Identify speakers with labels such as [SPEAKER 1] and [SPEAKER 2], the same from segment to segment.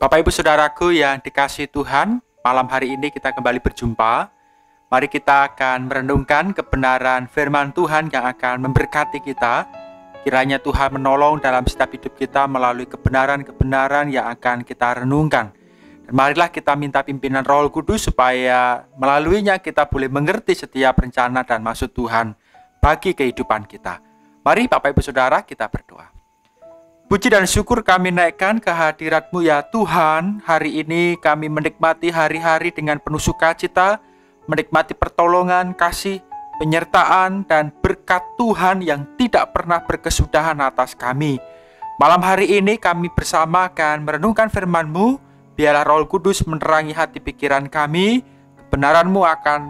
[SPEAKER 1] Bapak Ibu Saudaraku yang dikasihi Tuhan, malam hari ini kita kembali berjumpa. Mari kita akan merenungkan kebenaran firman Tuhan yang akan memberkati kita. Kiranya Tuhan menolong dalam setiap hidup kita melalui kebenaran-kebenaran yang akan kita renungkan. Dan marilah kita minta pimpinan Roh Kudus supaya melaluinya kita boleh mengerti setiap rencana dan maksud Tuhan bagi kehidupan kita. Mari Bapak Ibu Saudara kita berdoa. Puji dan syukur kami naikkan ke hadirat-Mu ya Tuhan. Hari ini kami menikmati hari-hari dengan penuh sukacita, menikmati pertolongan, kasih, penyertaan, dan berkat Tuhan yang tidak pernah berkesudahan atas kami. Malam hari ini kami bersama akan merenungkan firman-Mu. Biarlah Roh Kudus menerangi hati pikiran kami. Kebenaran-Mu akan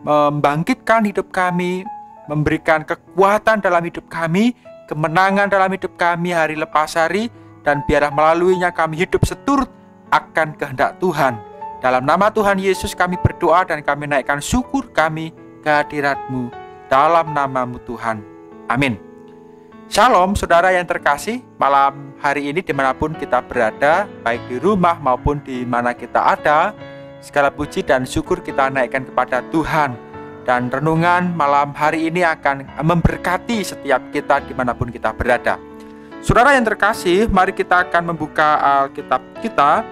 [SPEAKER 1] membangkitkan hidup kami, memberikan kekuatan dalam hidup kami, kemenangan dalam hidup kami hari lepas hari, dan biarlah melaluinya kami hidup seturut akan kehendak Tuhan. Dalam nama Tuhan Yesus kami berdoa dan kami naikkan syukur kami ke hadirat-Mu dalam nama-Mu Tuhan. Amin. Shalom saudara yang terkasih, malam hari ini dimanapun kita berada, baik di rumah maupun di mana kita ada, segala puji dan syukur kita naikkan kepada Tuhan. Dan renungan malam hari ini akan memberkati setiap kita dimanapun kita berada. Saudara yang terkasih, mari kita akan membuka Alkitab kita.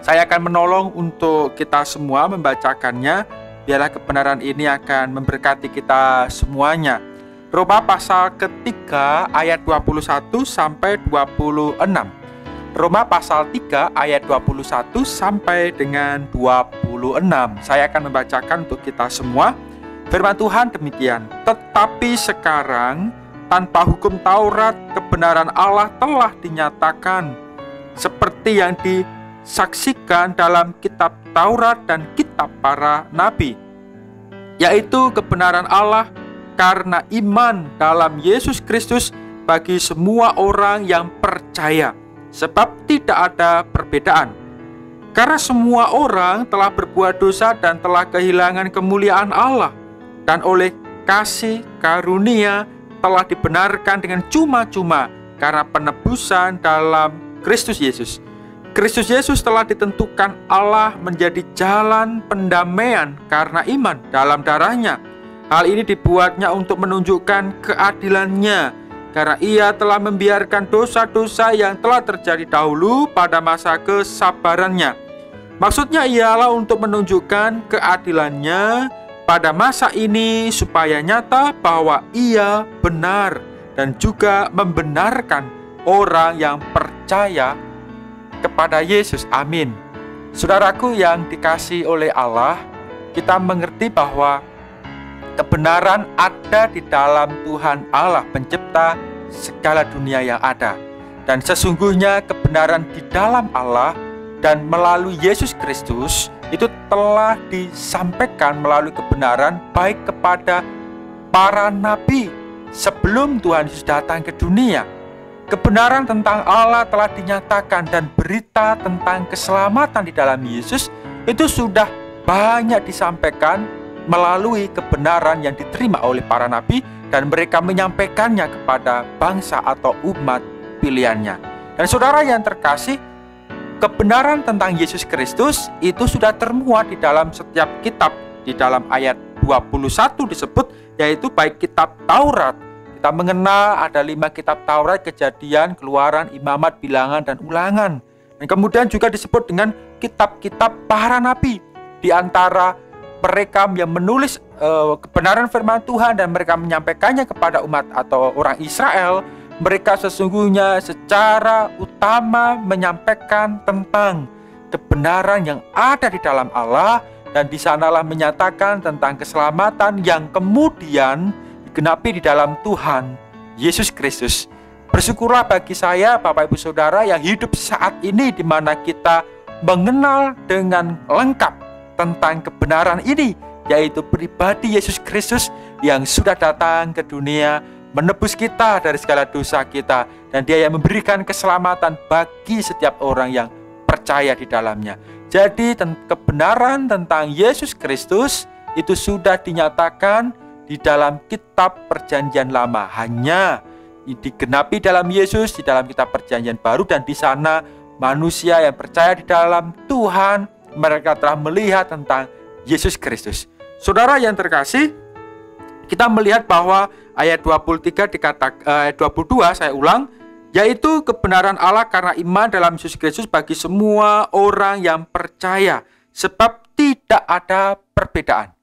[SPEAKER 1] Saya akan menolong untuk kita semua membacakannya. Biarlah kebenaran ini akan memberkati kita semuanya. Roma pasal ketiga ayat 21 sampai 26. Roma pasal 3 ayat 21 sampai dengan 26. Saya akan membacakan untuk kita semua. Firman Tuhan demikian. Tetapi sekarang tanpa hukum Taurat kebenaran Allah telah dinyatakan, seperti yang disaksikan dalam kitab Taurat dan kitab para nabi, yaitu kebenaran Allah karena iman dalam Yesus Kristus bagi semua orang yang percaya. Sebab tidak ada perbedaan. Karena semua orang telah berbuat dosa dan telah kehilangan kemuliaan Allah, dan oleh kasih karunia telah dibenarkan dengan cuma-cuma karena penebusan dalam Kristus Yesus. Kristus Yesus telah ditentukan Allah menjadi jalan pendamaian karena iman dalam darahnya. Hal ini dibuatnya untuk menunjukkan keadilannya, karena ia telah membiarkan dosa-dosa yang telah terjadi dahulu pada masa kesabarannya. Maksudnya ialah untuk menunjukkan keadilannya pada masa ini supaya nyata bahwa ia benar dan juga membenarkan orang yang percaya kepada Yesus. Amin. Saudaraku yang dikasihi oleh Allah, kita mengerti bahwa kebenaran ada di dalam Tuhan Allah pencipta segala dunia yang ada. Dan sesungguhnya kebenaran di dalam Allah dan melalui Yesus Kristus itu telah disampaikan melalui kebenaran baik kepada para nabi sebelum Tuhan Yesus datang ke dunia. Kebenaran tentang Allah telah dinyatakan dan berita tentang keselamatan di dalam Yesus itu sudah banyak disampaikan melalui kebenaran yang diterima oleh para nabi, dan mereka menyampaikannya kepada bangsa atau umat pilihannya. Dan saudara yang terkasih, kebenaran tentang Yesus Kristus itu sudah termuat di dalam setiap kitab. Di dalam ayat 21 disebut, yaitu baik kitab Taurat. Kita mengenal ada 5 kitab Taurat: Kejadian, Keluaran, Imamat, Bilangan, dan Ulangan. Dan kemudian juga disebut dengan kitab-kitab para nabi. Di antara mereka yang menulis kebenaran firman Tuhan dan mereka menyampaikannya kepada umat atau orang Israel, mereka sesungguhnya secara utama menyampaikan tentang kebenaran yang ada di dalam Allah, dan di sanalah menyatakan tentang keselamatan yang kemudian digenapi di dalam Tuhan Yesus Kristus. Bersyukurlah bagi saya, Bapak Ibu Saudara yang hidup saat ini, di mana kita mengenal dengan lengkap tentang kebenaran ini, yaitu pribadi Yesus Kristus yang sudah datang ke dunia menebus kita dari segala dosa kita, dan Dia yang memberikan keselamatan bagi setiap orang yang percaya di dalamnya. Jadi kebenaran tentang Yesus Kristus itu sudah dinyatakan di dalam kitab Perjanjian Lama, hanya digenapi dalam Yesus di dalam kitab Perjanjian Baru, dan di sana manusia yang percaya di dalam Tuhan, mereka telah melihat tentang Yesus Kristus. Saudara yang terkasih, kita melihat bahwa ayat 23 ayat 22, saya ulang, yaitu kebenaran Allah karena iman dalam Yesus Kristus bagi semua orang yang percaya, sebab tidak ada perbedaan.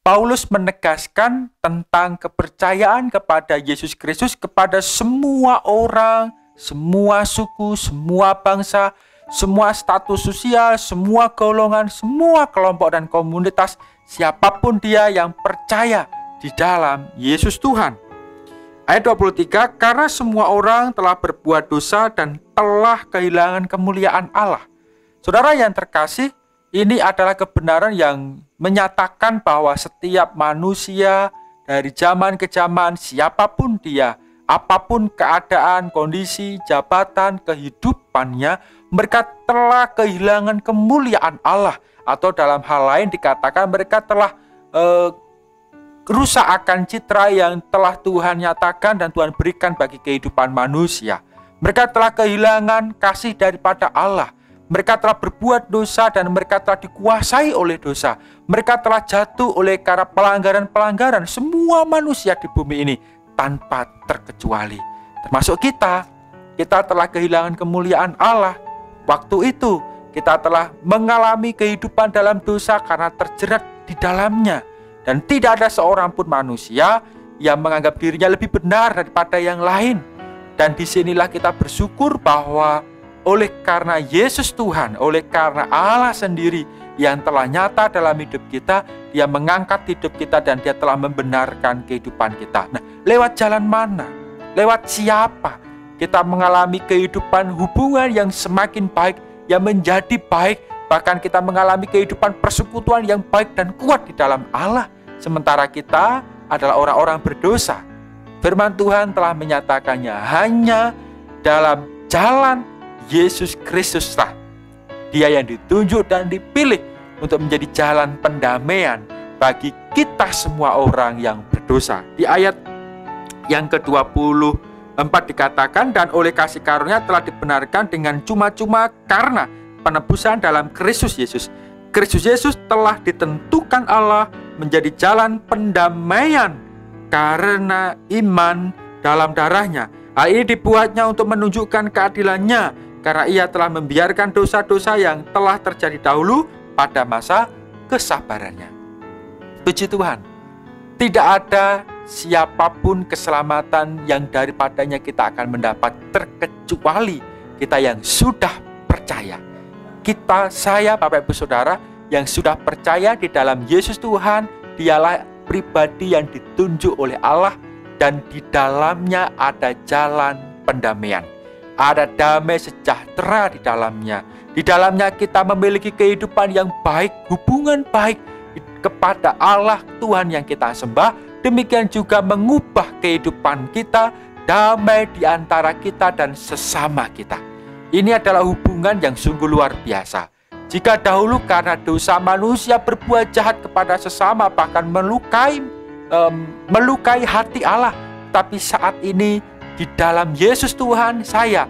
[SPEAKER 1] Paulus menegaskan tentang kepercayaan kepada Yesus Kristus kepada semua orang, semua suku, semua bangsa, semua status sosial, semua golongan, semua kelompok dan komunitas, siapapun dia yang percaya di dalam Yesus Tuhan. Ayat 23, karena semua orang telah berbuat dosa dan telah kehilangan kemuliaan Allah. Saudara yang terkasih, ini adalah kebenaran yang menyatakan bahwa setiap manusia dari zaman ke zaman, siapapun dia, apapun keadaan, kondisi, jabatan, kehidupannya, mereka telah kehilangan kemuliaan Allah. Atau dalam hal lain dikatakan mereka telah rusak akan citra yang telah Tuhan nyatakan dan Tuhan berikan bagi kehidupan manusia. Mereka telah kehilangan kasih daripada Allah. Mereka telah berbuat dosa dan mereka telah dikuasai oleh dosa. Mereka telah jatuh oleh karena pelanggaran-pelanggaran semua manusia di bumi ini tanpa terkecuali. Termasuk kita. Kita telah kehilangan kemuliaan Allah. Waktu itu kita telah mengalami kehidupan dalam dosa karena terjerat di dalamnya. Dan tidak ada seorang pun manusia yang menganggap dirinya lebih benar daripada yang lain. Dan disinilah kita bersyukur bahwa oleh karena Yesus Tuhan, oleh karena Allah sendiri yang telah nyata dalam hidup kita, Dia mengangkat hidup kita dan Dia telah membenarkan kehidupan kita. Nah, lewat jalan mana? Lewat siapa? Kita mengalami kehidupan hubungan yang semakin baik, yang menjadi baik. Bahkan kita mengalami kehidupan persekutuan yang baik dan kuat di dalam Allah. Sementara kita adalah orang-orang berdosa. Firman Tuhan telah menyatakannya, hanya dalam jalan Yesus Kristuslah Dia yang ditunjuk dan dipilih untuk menjadi jalan pendamaian bagi kita semua orang yang berdosa. Di ayat yang ke-24 dikatakan, dan oleh kasih karunia telah dibenarkan dengan cuma-cuma karena penebusan dalam Kristus Yesus. Kristus Yesus telah ditentukan Allah menjadi jalan pendamaian karena iman dalam darahnya. Hal ini dibuatnya untuk menunjukkan keadilannya, karena Ia telah membiarkan dosa-dosa yang telah terjadi dahulu pada masa kesabarannya. Puji Tuhan, tidak ada siapapun keselamatan yang daripadanya kita akan mendapat terkecuali kita yang sudah percaya. Kita, saya, Bapak Ibu Saudara yang sudah percaya di dalam Yesus Tuhan, Dialah pribadi yang ditunjuk oleh Allah dan di dalamnya ada jalan pendamaian. Ada damai sejahtera di dalamnya. Di dalamnya kita memiliki kehidupan yang baik, hubungan baik kepada Allah Tuhan yang kita sembah. Demikian juga mengubah kehidupan kita, damai di antara kita dan sesama kita. Ini adalah hubungan yang sungguh luar biasa. Jika dahulu karena dosa manusia berbuat jahat kepada sesama, bahkan melukai hati Allah, tapi saat ini di dalam Yesus Tuhan, saya,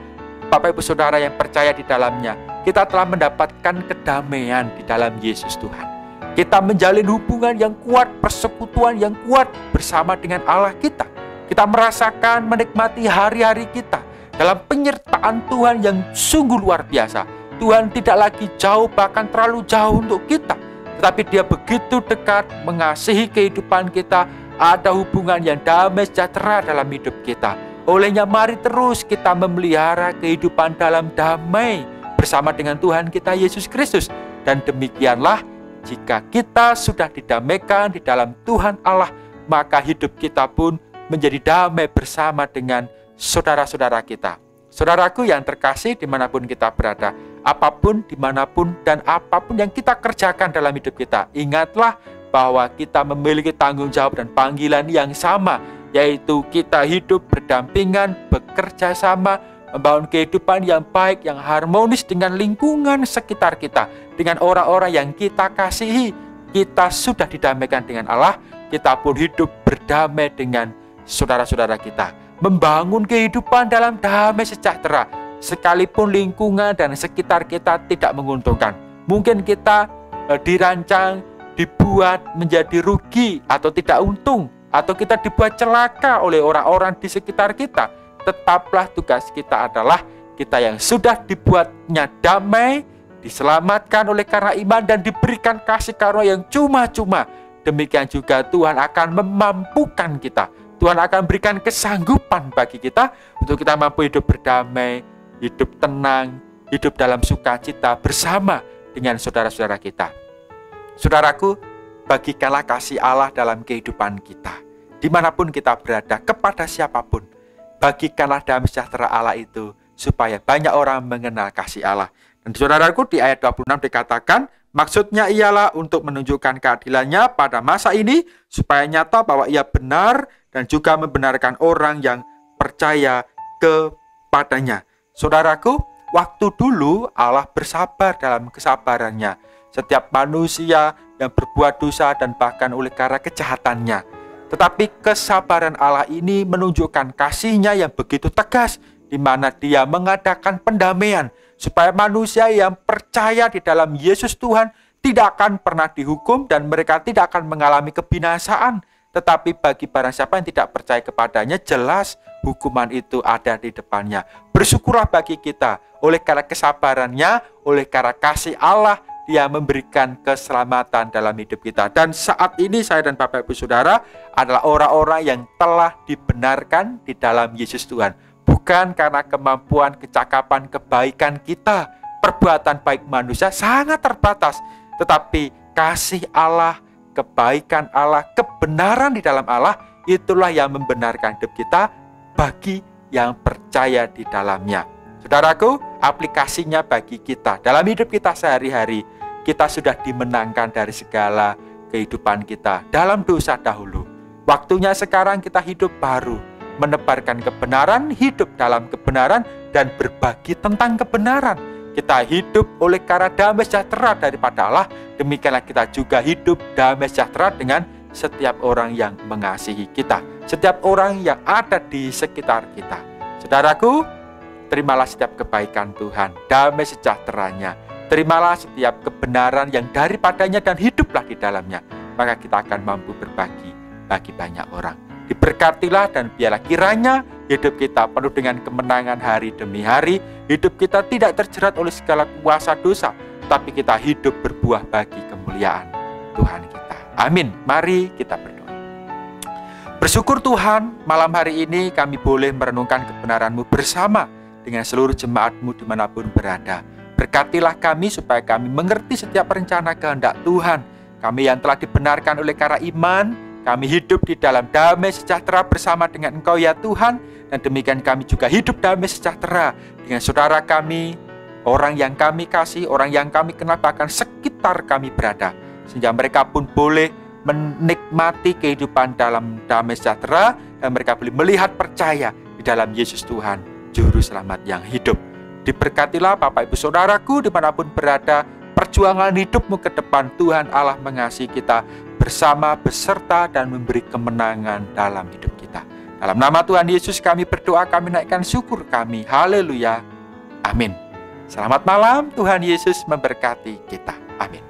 [SPEAKER 1] Bapak Ibu Saudara yang percaya di dalamnya, kita telah mendapatkan kedamaian di dalam Yesus Tuhan. Kita menjalin hubungan yang kuat, persekutuan yang kuat bersama dengan Allah kita. Kita merasakan, menikmati hari-hari kita dalam penyertaan Tuhan yang sungguh luar biasa. Tuhan tidak lagi jauh, bahkan terlalu jauh untuk kita, tetapi Dia begitu dekat, mengasihi kehidupan kita. Ada hubungan yang damai sejahtera dalam hidup kita. Olehnya mari terus kita memelihara kehidupan dalam damai bersama dengan Tuhan kita Yesus Kristus. Dan demikianlah, jika kita sudah didamaikan di dalam Tuhan Allah, maka hidup kita pun menjadi damai bersama dengan saudara-saudara kita. Saudaraku yang terkasih dimanapun kita berada, apapun, dimanapun, dan apapun yang kita kerjakan dalam hidup kita, ingatlah bahwa kita memiliki tanggung jawab dan panggilan yang sama, yaitu kita hidup berdampingan, bekerja sama, membangun kehidupan yang baik, yang harmonis dengan lingkungan sekitar kita, dengan orang-orang yang kita kasihi. Kita sudah didamaikan dengan Allah, kita pun hidup berdamai dengan saudara-saudara kita, membangun kehidupan dalam damai sejahtera sekalipun lingkungan dan sekitar kita tidak menguntungkan. Mungkin kita dirancang, dibuat menjadi rugi atau tidak untung, atau kita dibuat celaka oleh orang-orang di sekitar kita. Tetaplah tugas kita adalah kita yang sudah dibuatnya damai, diselamatkan oleh karena iman dan diberikan kasih karunia yang cuma-cuma. Demikian juga Tuhan akan memampukan kita. Tuhan akan berikan kesanggupan bagi kita untuk kita mampu hidup berdamai, hidup tenang, hidup dalam sukacita bersama dengan saudara-saudara kita. Saudaraku, bagikanlah kasih Allah dalam kehidupan kita. Dimanapun kita berada, kepada siapapun, bagikanlah damai sejahtera Allah itu, supaya banyak orang mengenal kasih Allah. Dan saudaraku, di ayat 26 dikatakan, maksudnya ialah untuk menunjukkan keadilannya pada masa ini, supaya nyata bahwa ia benar dan juga membenarkan orang yang percaya kepadanya. Saudaraku, waktu dulu Allah bersabar dalam kesabarannya. Setiap manusia yang berbuat dosa dan bahkan oleh karena kejahatannya. Tetapi kesabaran Allah ini menunjukkan kasih-Nya yang begitu tegas, di mana Dia mengadakan pendamaian, supaya manusia yang percaya di dalam Yesus Tuhan tidak akan pernah dihukum dan mereka tidak akan mengalami kebinasaan. Tetapi bagi barang siapa yang tidak percaya kepadanya, jelas hukuman itu ada di depannya. Bersyukurlah bagi kita, oleh karena kesabarannya, oleh karena kasih Allah, Dia memberikan keselamatan dalam hidup kita. Dan saat ini saya dan Bapak Ibu Saudara adalah orang-orang yang telah dibenarkan di dalam Yesus Tuhan. Bukan karena kemampuan, kecakapan, kebaikan kita. Perbuatan baik manusia sangat terbatas. Tetapi kasih Allah, kebaikan Allah, kebenaran di dalam Allah, itulah yang membenarkan hidup kita bagi yang percaya di dalamnya. Saudaraku, aplikasinya bagi kita dalam hidup kita sehari-hari, kita sudah dimenangkan dari segala kehidupan kita dalam dosa dahulu. Waktunya sekarang kita hidup baru, menebarkan kebenaran, hidup dalam kebenaran, dan berbagi tentang kebenaran. Kita hidup oleh karena damai sejahtera daripada Allah. Demikianlah kita juga hidup damai sejahtera dengan setiap orang yang mengasihi kita, setiap orang yang ada di sekitar kita. Saudaraku, terimalah setiap kebaikan Tuhan, damai sejahteranya. Terimalah setiap kebenaran yang daripadanya dan hiduplah di dalamnya. Maka kita akan mampu berbagi bagi banyak orang. Diberkatilah dan biarlah kiranya hidup kita penuh dengan kemenangan hari demi hari. Hidup kita tidak terjerat oleh segala kuasa dosa, tapi kita hidup berbuah bagi kemuliaan Tuhan kita. Amin. Mari kita berdoa. Bersyukur Tuhan, malam hari ini kami boleh merenungkan kebenaran-Mu bersama dengan seluruh jemaat-Mu dimanapun berada. Berkatilah kami supaya kami mengerti setiap rencana kehendak Tuhan. Kami yang telah dibenarkan oleh karena iman, kami hidup di dalam damai sejahtera bersama dengan Engkau ya Tuhan. Dan demikian kami juga hidup damai sejahtera dengan saudara kami, orang yang kami kasih, orang yang kami kenal, bahkan sekitar kami berada. Sehingga mereka pun boleh menikmati kehidupan dalam damai sejahtera, dan mereka boleh melihat percaya di dalam Yesus Tuhan, Juru Selamat yang hidup. Diberkatilah Bapak Ibu Saudaraku dimanapun berada, perjuangan hidupmu ke depan. Tuhan Allah mengasihi kita bersama, beserta, dan memberi kemenangan dalam hidup kita. Dalam nama Tuhan Yesus kami berdoa, kami naikkan syukur kami. Haleluya. Amin. Selamat malam, Tuhan Yesus memberkati kita. Amin.